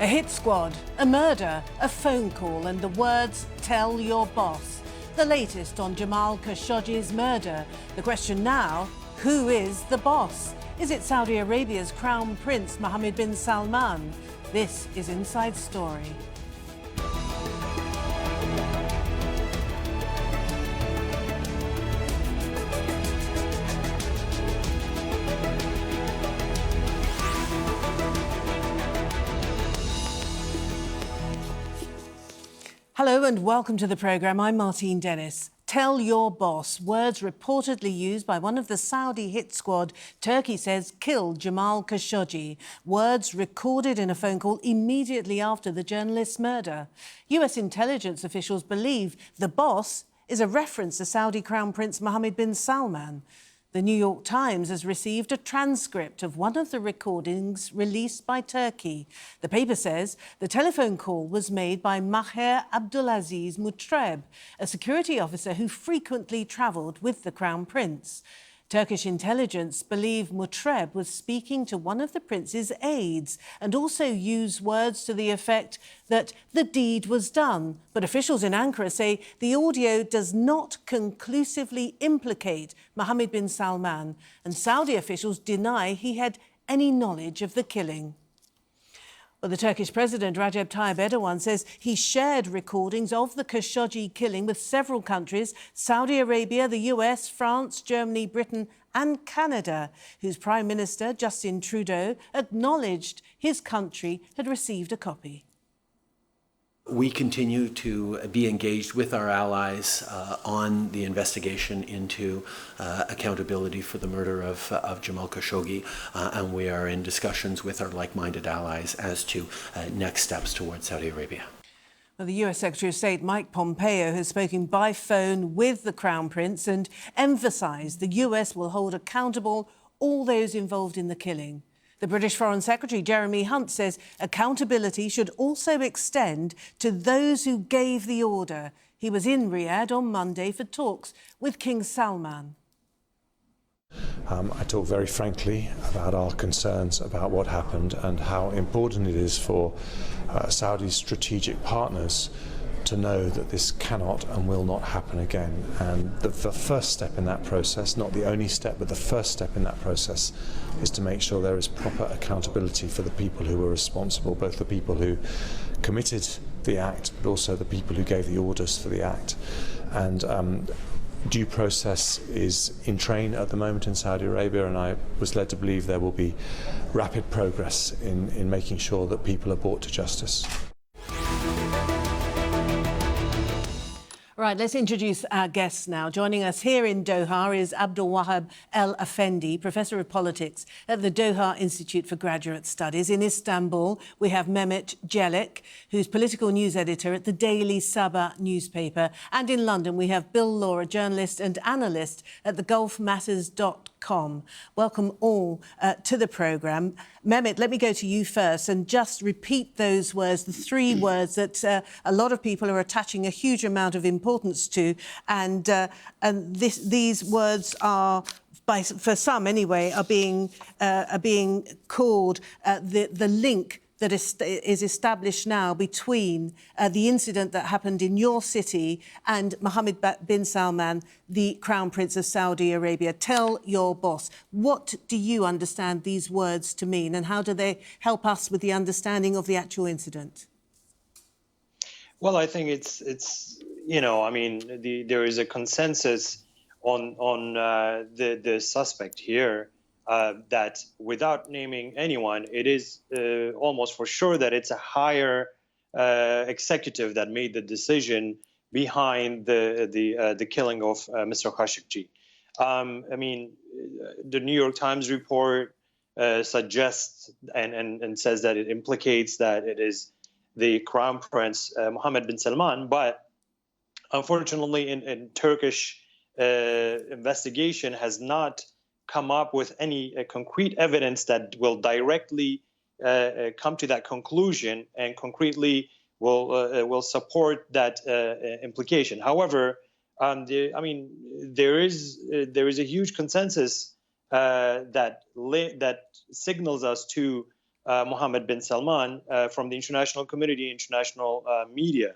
A hit squad, a murder, a phone call and the words, "Tell your boss." The latest on Jamal Khashoggi's murder. The question now, who is the boss? Is it Saudi Arabia's Crown Prince Mohammed bin Salman? This is Inside Story. Hello and welcome to the programme. I'm Martine. Tell your boss, words reportedly used by one of the Saudi hit squad Turkey says killed Jamal Khashoggi. Words recorded in a phone call immediately after the journalist's murder. US intelligence officials believe the boss is a reference to Saudi Crown Prince Mohammed bin Salman. The New York Times has received a transcript of one of the recordings released by Turkey. The paper says the telephone call was made by Maher Abdulaziz Mutreb, a security officer who frequently travelled with the Crown Prince. Turkish intelligence believe Mutreb was speaking to one of the prince's aides and also used words to the effect that the deed was done. But officials in Ankara say the audio does not conclusively implicate Mohammed bin Salman, and Saudi officials deny he had any knowledge of the killing. Well, the Turkish President Recep Tayyip Erdogan says he shared recordings of the Khashoggi killing with several countries, Saudi Arabia, the US, France, Germany, Britain and Canada, whose Prime Minister, Justin Trudeau, acknowledged his country had received a copy. We continue to be engaged with our allies on the investigation into accountability for the murder of Jamal Khashoggi, and we are in discussions with our like-minded allies as to next steps towards Saudi Arabia. Well, the US Secretary of State Mike Pompeo has spoken by phone with the Crown Prince and emphasised the US will hold accountable all those involved in the killing. The British Foreign Secretary, Jeremy Hunt, says accountability should also extend to those who gave the order. He was in Riyadh on Monday for talks with King Salman. I talked very frankly about our concerns about what happened and how important it is for Saudi's strategic partners to know that this cannot and will not happen again. And the first step in that process, not the only step, but the first step in that process, is to make sure there is proper accountability for the people who were responsible, both the people who committed the act, but also the people who gave the orders for the act. And due process is in train at the moment in Saudi Arabia, and I was led to believe there will be rapid progress in making sure that people are brought to justice. Right, let's introduce our guests now. Joining us here in Doha is Abdelwahab El-Affendi, Professor of Politics at the Doha Institute for Graduate Studies. In Istanbul, we have Mehmet, who's political news editor at the daily Sabah newspaper. And in London, we have Bill Law, a journalist and analyst at thegulfmatters.com. Welcome all to the programme. Mehmet, let me go to you first and just repeat those words, the three words that a lot of people are attaching a huge amount of importance to, and these words are, for some anyway, are being called the link that is established now between the incident that happened in your city and Mohammed bin Salman, the Crown Prince of Saudi Arabia. Tell your boss. What do you understand these words to mean, and how do they help us with the understanding of the actual incident? Well, I think it's you know, I mean, there is a consensus on the suspect here. That without naming anyone, it is almost for sure that it's a higher executive that made the decision behind the killing of Mr. Khashoggi. I mean, the New York Times report suggests and says that it implicates that it is the Crown Prince Mohammed bin Salman, but unfortunately, in Turkish investigation has not come up with any concrete evidence that will directly come to that conclusion and concretely will support that implication. However, there is a huge consensus that signals us to Mohammed bin Salman from the international community, international media.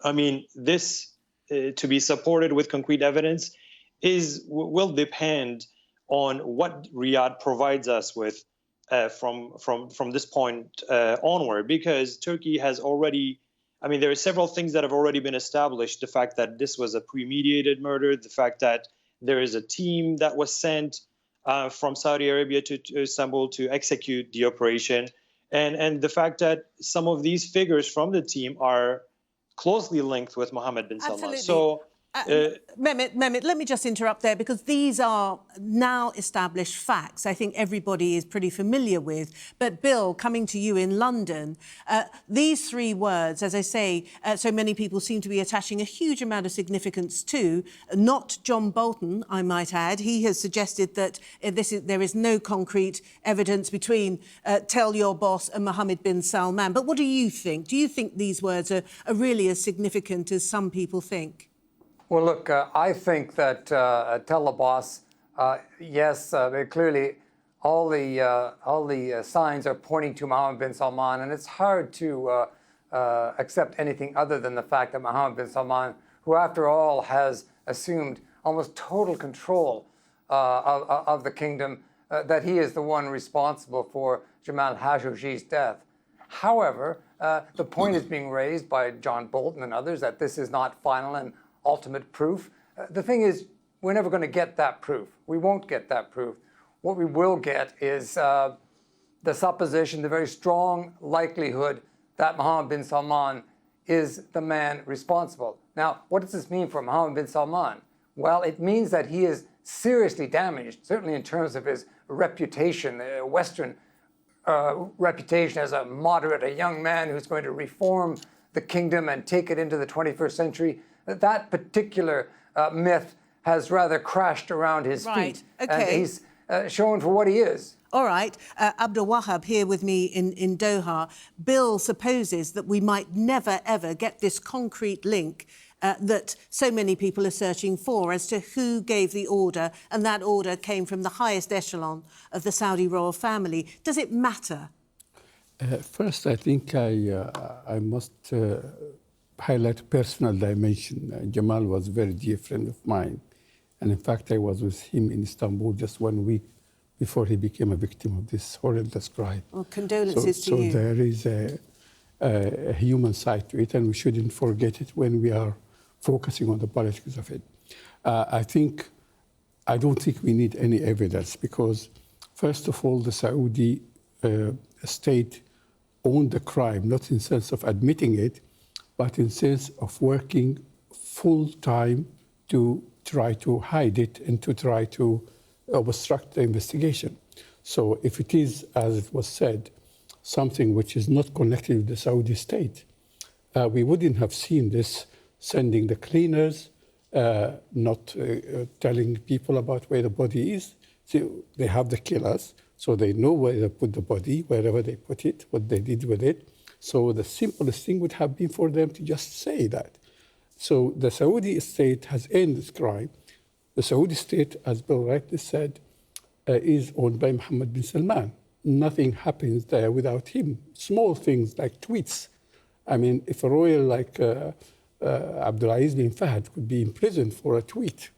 I mean, this to be supported with concrete evidence will depend on what Riyadh provides us with from this point onward, because Turkey has already, I mean, there are several things that have already been established. The fact that this was a premeditated murder, the fact that there is a team that was sent from Saudi Arabia to Istanbul to execute the operation, and the fact that some of these figures from the team are closely linked with Mohammed bin Salman. So, Mehmet, let me just interrupt there, because these are now established facts I think everybody is pretty familiar with. But Bill, coming to you in London, these three words, as I say, so many people seem to be attaching a huge amount of significance to, not John Bolton, I might add. He has suggested that there is no concrete evidence between tell your boss and Mohammed bin Salman. But what do you think? Do you think these words are really as significant as some people think? Well, look, I think that tell the boss, yes, clearly all the signs are pointing to Mohammed bin Salman, and it's hard to accept anything other than the fact that Mohammed bin Salman, who after all has assumed almost total control of the kingdom, that he is the one responsible for Jamal Khashoggi's death. However, the point is being raised by John Bolton and others that this is not final and ultimate proof. The thing is, we're never going to get that proof. We won't get that proof. What we will get is the supposition, the very strong likelihood that Mohammed bin Salman is the man responsible. Now, what does this mean for Mohammed bin Salman? Well, it means that he is seriously damaged, certainly in terms of his reputation, Western reputation as a moderate, a young man who's going to reform the kingdom and take it into the 21st century. That particular myth has rather crashed around his feet. Okay. And he's shown for what he is. All right. Abdelwahab here with me in Doha. Bill supposes that we might never, ever get this concrete link that so many people are searching for as to who gave the order, and that order came from the highest echelon of the Saudi royal family. Does it matter? First, I think I must highlight personal dimension. Jamal was a very dear friend of mine. And in fact, I was with him in Istanbul just 1 week before he became a victim of this horrendous crime. Well, condolences to you. So there is a human side to it, and we shouldn't forget it when we are focusing on the politics of it. I don't think we need any evidence because, first of all, the Saudi state owned the crime, not in the sense of admitting it, but in the sense of working full time to try to hide it and to try to obstruct the investigation. So if it is, as it was said, something which is not connected with the Saudi state, we wouldn't have seen this sending the cleaners, not telling people about where the body is. So they have the killers, so they know where they put the body, wherever they put it, what they did with it. So the simplest thing would have been for them to just say that. So the Saudi state has ended this crime. The Saudi state, as Bill rightly said, is owned by Mohammed bin Salman. Nothing happens there without him. Small things like tweets. I mean, if a royal like Abdulaziz bin Fahd could be imprisoned for a tweet,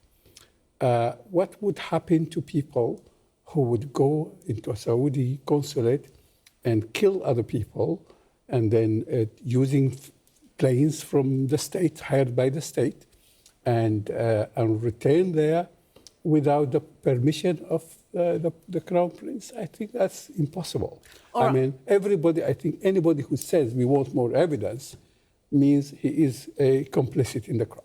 what would happen to people who would go into a Saudi consulate and kill other people, and then using planes from the state, hired by the state, and return there without the permission of the crown prince? I think that's impossible. I mean, I think anybody who says we want more evidence means he is complicit in the crime.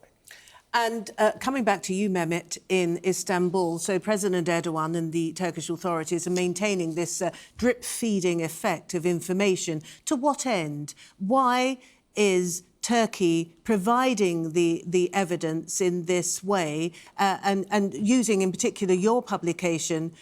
And coming back to you, Mehmet, in Istanbul, so President Erdogan and the Turkish authorities are maintaining this drip-feeding effect of information. To what end? Why is Turkey providing the evidence in this way and using in particular your publication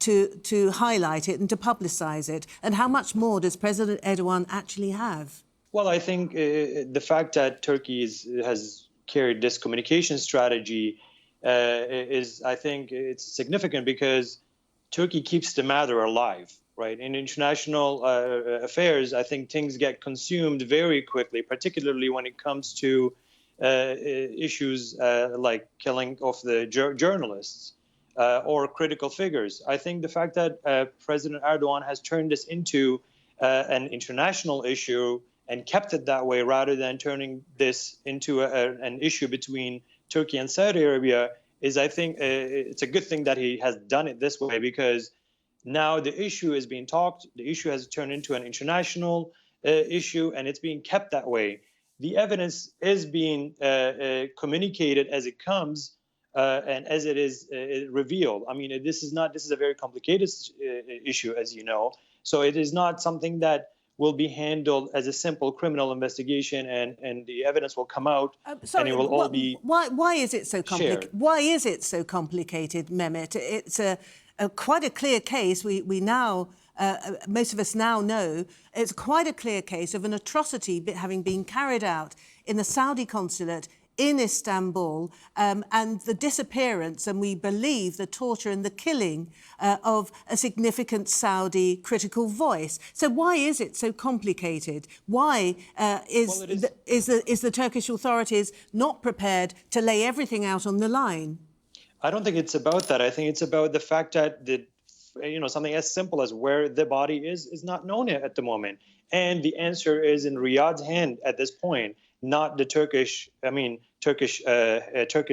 to highlight it and to publicise it? And how much more does President Erdogan actually have? Well, I think the fact that Turkey has carried this communication strategy I think it's significant because Turkey keeps the matter alive. right? In international affairs, I think things get consumed very quickly, particularly when it comes to issues like killing of the journalists or critical figures. I think the fact that President Erdogan has turned this into an international issue and kept it that way rather than turning this into an issue between Turkey and Saudi Arabia is, I think, it's a good thing that he has done it this way, because now the issue is being talked, the issue has turned into an international issue, and it's being kept that way. The evidence is being communicated as it comes and as it is revealed. I mean, this is a very complicated issue, as you know. So it is not something that will be handled as a simple criminal investigation, and the evidence will come out, and it will all be Why is it so complicated? Why is it so complicated, Mehmet? It's quite a clear case. We now, most of us now know, it's quite a clear case of an atrocity having been carried out in the Saudi consulate in Istanbul, and the disappearance, and we believe the torture and the killing of a significant Saudi critical voice. So why is it so complicated? Why is the Turkish authorities not prepared to lay everything out on the line? I don't think it's about that. I think it's about the fact that something as simple as where the body is not known at the moment, and the answer is in Riyadh's hand at this point, not the Turkish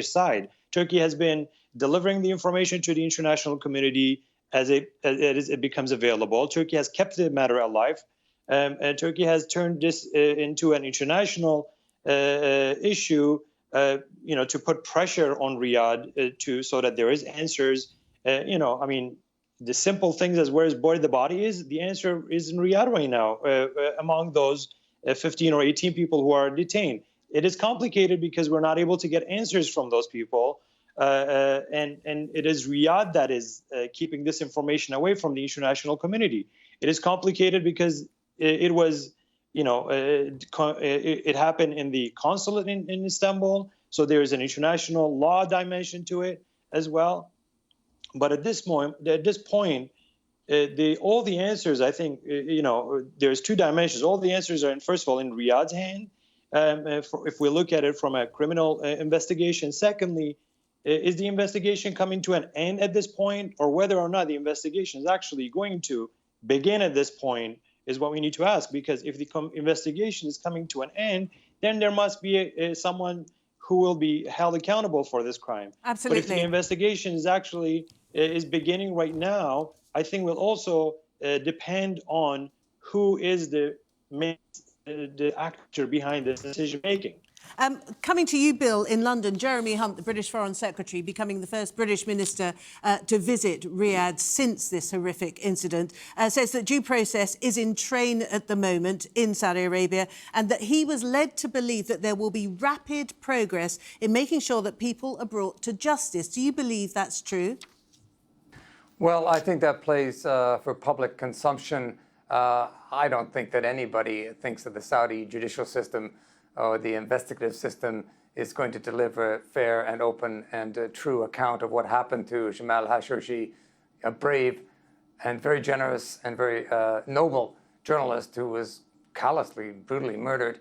side. Turkey has been delivering the information to the international community as it becomes available. Turkey has kept the matter alive, and Turkey has turned this into an international issue. To put pressure on Riyadh so that there is answers. I mean, the simple things as where the body is, the answer is in Riyadh right now among those 15 or 18 people who are detained. It is complicated because we're not able to get answers from those people. And it is Riyadh that is keeping this information away from the international community. It is complicated because it was, it happened in the consulate in Istanbul. So there is an international law dimension to it as well. But at this point, all the answers, I think, there's two dimensions. All the answers are, first of all, in Riyadh's hand, if we look at it from a criminal investigation. Secondly, is the investigation coming to an end at this point, or whether or not the investigation is actually going to begin at this point is what we need to ask. Because if the investigation is coming to an end, then there must be someone who will be held accountable for this crime. Absolutely. But if the investigation is actually is beginning right now, I think will also depend on who is the actor behind this decision making. Coming to you, Bill, in London, Jeremy Hunt, the British Foreign Secretary, becoming the first British minister to visit Riyadh since this horrific incident, says that due process is in train at the moment in Saudi Arabia, and that he was led to believe that there will be rapid progress in making sure that people are brought to justice. Do you believe that's true? Well, I think that plays for public consumption. I don't think that anybody thinks that the Saudi judicial system or the investigative system is going to deliver a fair and open and true account of what happened to Jamal Khashoggi, a brave and very generous and very noble journalist who was callously, brutally murdered.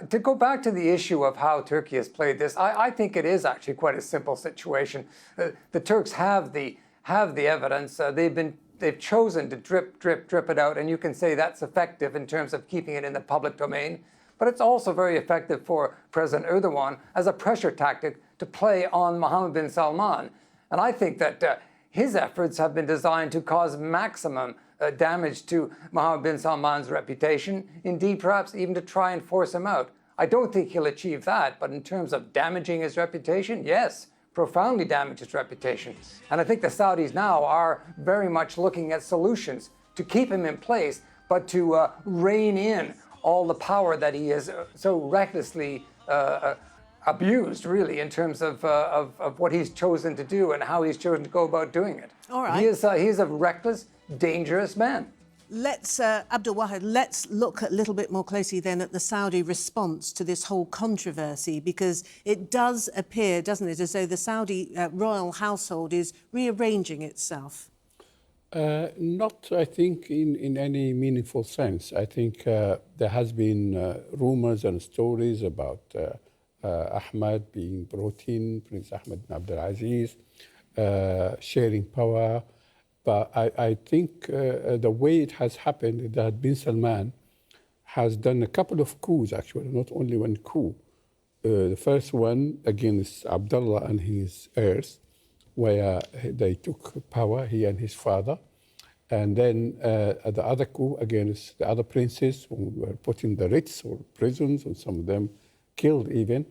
To go back to the issue of how Turkey has played this, I think it is actually quite a simple situation. The Turks have the evidence. They've chosen to drip it out, and you can say that's effective in terms of keeping it in the public domain. But it's also very effective for President Erdogan as a pressure tactic to play on Mohammed bin Salman. And I think that his efforts have been designed to cause maximum damage to Mohammed bin Salman's reputation, indeed perhaps even to try and force him out. I don't think he'll achieve that, but in terms of damaging his reputation, yes, profoundly damage his reputation. And I think the Saudis now are very much looking at solutions to keep him in place, but to rein in all the power that he has so recklessly abused, really, in terms of what he's chosen to do and how he's chosen to go about doing it. All right. He is a reckless, dangerous man. Let's, Abdelwahab, let's look a little bit more closely then at the Saudi response to this whole controversy, because it does appear, doesn't it, as though the Saudi royal household is rearranging itself. Not, I think, in any meaningful sense. I think there has been rumors and stories about Ahmed being brought in, Prince Ahmed bin Abdulaziz, sharing power. But I think the way it has happened is that bin Salman has done a couple of coups, actually, not only one coup. The first one against Abdullah and his heirs, where they took power, he and his father. And then the other coup against the other princes who were put in the Ritz or prisons, and some of them killed even,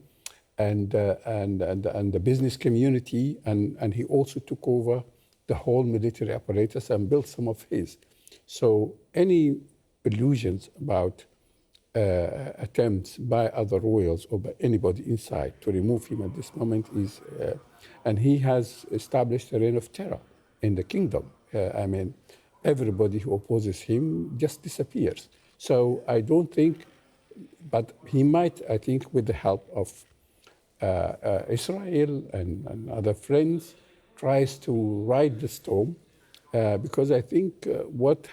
and the business community. And he also took over the whole military apparatus and built some of his. So any illusions about attempts by other royals or by anybody inside to remove him at this moment is, and he has established a reign of terror in the kingdom. I mean, everybody who opposes him just disappears. So I don't think, but he might, I think, with the help of Israel and other friends, tries to ride the storm, because I think what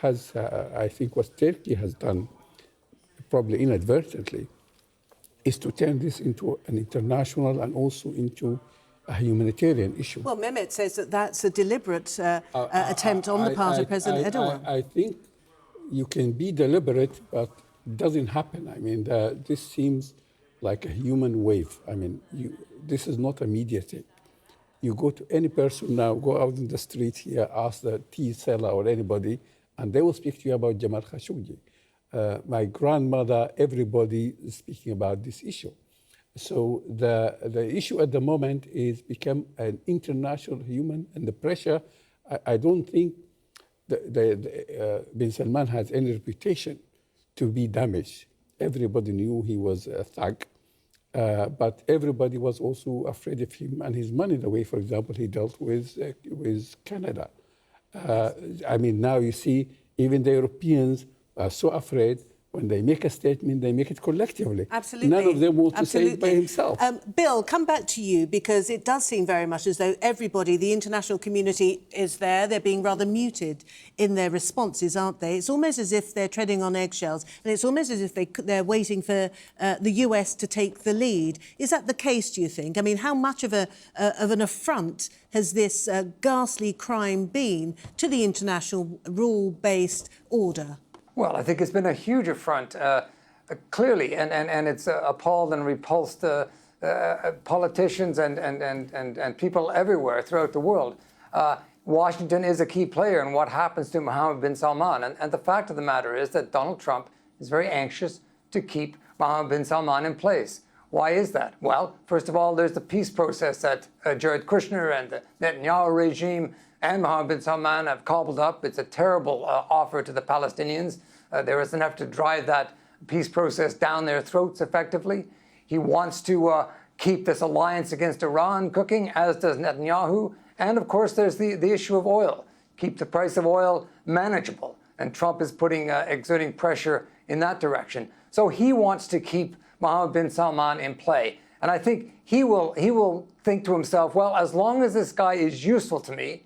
Turkey has done, probably inadvertently, is to turn this into an international and also into a humanitarian issue. Well, Mehmet says that that's a deliberate attempt on the part of President Erdogan. I think you can be deliberate, but it doesn't happen. I mean, this seems like a human wave. I mean, this is not a media thing. You go to any person now, go out in the street here, ask the tea seller or anybody, and they will speak to you about Jamal Khashoggi. My grandmother, everybody is speaking about this issue. So the issue at the moment is become an international human, and the pressure, I don't think bin Salman has any reputation to be damaged. Everybody knew he was a thug, but everybody was also afraid of him and his money, the way, for example, he dealt with Canada. I mean, now you see even the Europeans are so afraid. When they make a statement, they make it collectively. Absolutely. None of them want to say it by himself. Bill, come back to you, because it does seem very much as though everybody, the international community, is there. They're being rather muted in their responses, aren't they? It's almost as if they're treading on eggshells, and it's almost as if they're waiting for the US to take the lead. Is that the case, do you think? I mean, how much of an affront has this ghastly crime been to the international rule-based order? Well, I think it's been a huge affront, clearly, and it's appalled and repulsed politicians and people everywhere throughout the world. Washington is a key player in what happens to Mohammed bin Salman, and the fact of the matter is that Donald Trump is very anxious to keep Mohammed bin Salman in place. Why is that? Well, first of all, there's the peace process that Jared Kushner and the Netanyahu regime and Mohammed bin Salman have cobbled up. It's a terrible offer to the Palestinians. There is an effort to drive that peace process down their throats effectively. He wants to keep this alliance against Iran cooking, as does Netanyahu. And of course, there's the issue of oil. Keep the price of oil manageable. And Trump is exerting pressure in that direction. So he wants to keep Mohammed bin Salman in play. And I think he will think to himself, well, as long as this guy is useful to me,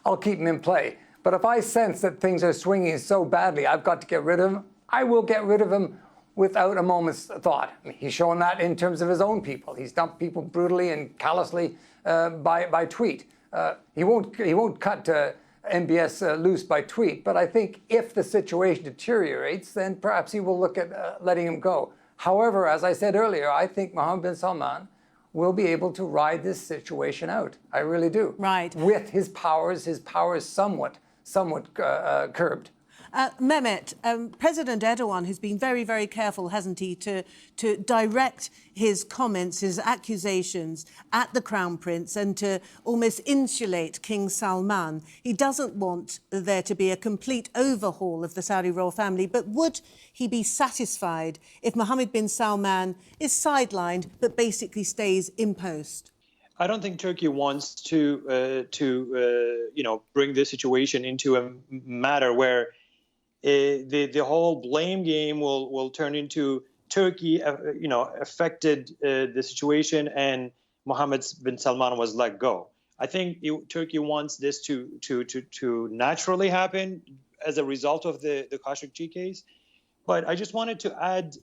I'll keep him in play. But if I sense that things are swinging so badly, I've got to get rid of him, I will get rid of him without a moment's thought. I mean, he's shown that in terms of his own people. He's dumped people brutally and callously by tweet. He won't cut MBS loose by tweet, but I think if the situation deteriorates, then perhaps he will look at letting him go. However, as I said earlier, I think Mohammed bin Salman will be able to ride this situation out. I really do. Right. With his powers somewhat curbed. Mehmet, President Erdogan has been very, very careful, hasn't he, to direct his comments, his accusations at the Crown Prince and to almost insulate King Salman. He doesn't want there to be a complete overhaul of the Saudi royal family, but would he be satisfied if Mohammed bin Salman is sidelined but basically stays in post? I don't think Turkey wants to bring this situation into a matter where the whole blame game will turn into Turkey, affected the situation and Mohammed bin Salman was let go. I think Turkey wants this to naturally happen as a result of the Khashoggi case. But I just wanted to add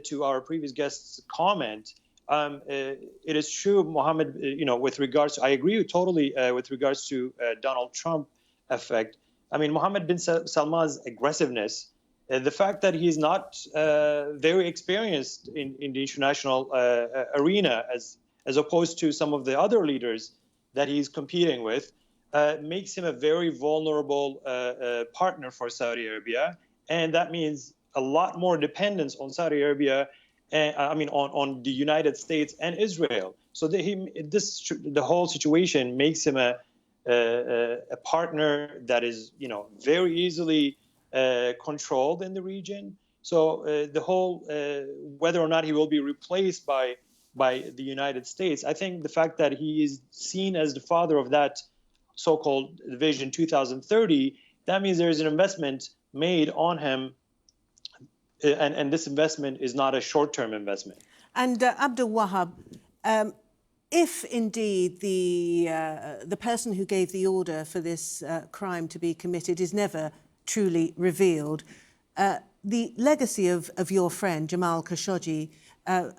to our previous guest's comment. It is true, Mohammed, with regards to, I agree totally with regards to Donald Trump effect. I mean, Mohammed bin Salman's aggressiveness, the fact that he's not very experienced in the international arena as opposed to some of the other leaders that he's competing with, makes him a very vulnerable partner for Saudi Arabia. And that means a lot more dependence on Saudi Arabia, on the United States and Israel. So the whole situation makes him a partner that is, very easily controlled in the region. So the whole whether or not he will be replaced by the United States, I think the fact that he is seen as the father of that so-called Vision 2030, that means there is an investment made on him. And this investment is not a short-term investment. And Abdelwahab, if indeed the person who gave the order for this crime to be committed is never truly revealed, the legacy of your friend Jamal Khashoggi,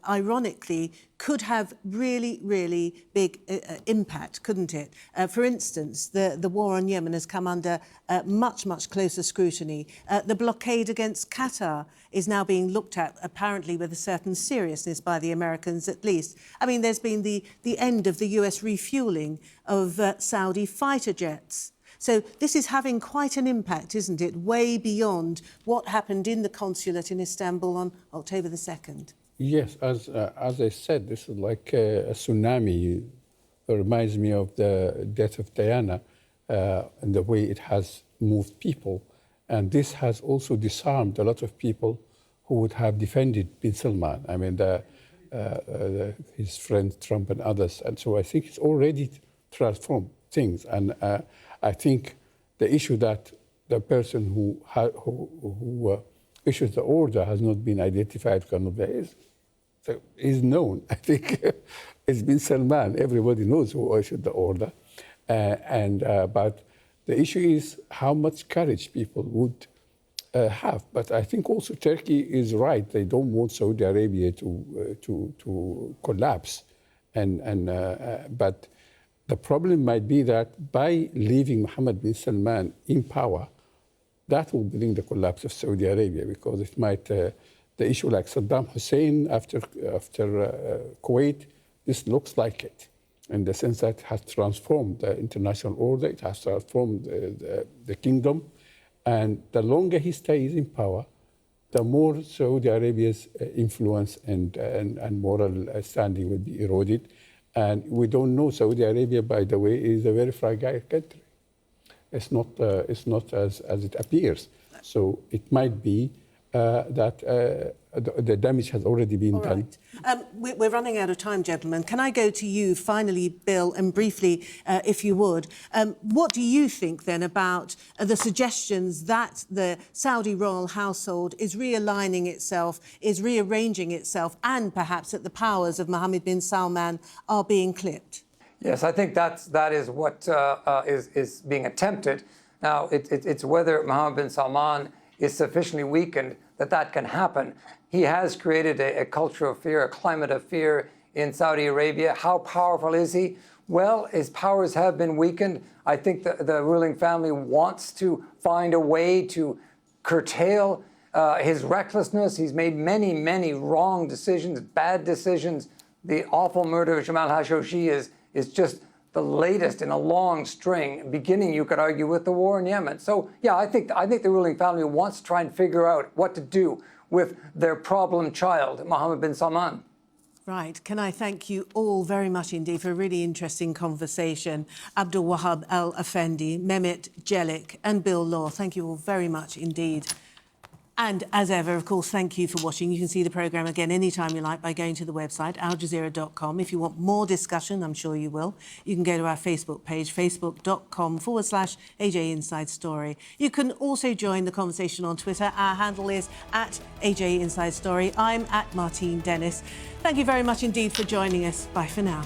ironically, could have really, really big impact, couldn't it? For instance, the war on Yemen has come under much, much closer scrutiny. The blockade against Qatar is now being looked at, apparently with a certain seriousness by the Americans at least. I mean, there's been the end of the US refuelling of Saudi fighter jets. So this is having quite an impact, isn't it, way beyond what happened in the consulate in Istanbul on October the 2nd. Yes, as I said, this is like a tsunami. It reminds me of the death of Diana and the way it has moved people. And this has also disarmed a lot of people who would have defended bin Salman. I mean, his friend Trump and others. And so I think it's already transformed things. And I think the issue that the person who issues the order has not been identified is known. I think it's bin Salman. Everybody knows who issued the order. But the issue is how much courage people would have. But I think also Turkey is right. They don't want Saudi Arabia to collapse. But the problem might be that by leaving Mohammed bin Salman in power, that will bring the collapse of Saudi Arabia, because it might, the issue like Saddam Hussein after Kuwait, this looks like it, in the sense that it has transformed the international order, it has transformed the kingdom, and the longer he stays in power, the more Saudi Arabia's influence and moral standing will be eroded. And we don't know, Saudi Arabia, by the way, is a very fragile country. It's not as it appears. So it might be that the damage has already been done. We're running out of time, gentlemen. Can I go to you finally, Bill, and briefly, if you would? What do you think then about the suggestions that the Saudi royal household is realigning itself, is rearranging itself, and perhaps that the powers of Mohammed bin Salman are being clipped? Yes, I think that is what is being attempted. Now, it's whether Mohammed bin Salman is sufficiently weakened that can happen. He has created a culture of fear, a climate of fear in Saudi Arabia. How powerful is he? Well, his powers have been weakened. I think the ruling family wants to find a way to curtail his recklessness. He's made many, many wrong decisions, bad decisions. The awful murder of Jamal Khashoggi is just the latest in a long string, beginning, you could argue, with the war in Yemen. So, yeah, I think the ruling family wants to try and figure out what to do with their problem child, Mohammed bin Salman. Right. Can I thank you all very much indeed for a really interesting conversation. Abdelwahab, El-Affendi, Mehmet, Celik and Bill Law, thank you all very much indeed. And as ever, of course, thank you for watching. You can see the programme again anytime you like by going to the website, aljazeera.com. If you want more discussion, I'm sure you will, you can go to our Facebook page, facebook.com/AJ Inside Story. You can also join the conversation on Twitter. Our handle is @AJ Inside Story. I'm @Martine Dennis. Thank you very much indeed for joining us. Bye for now.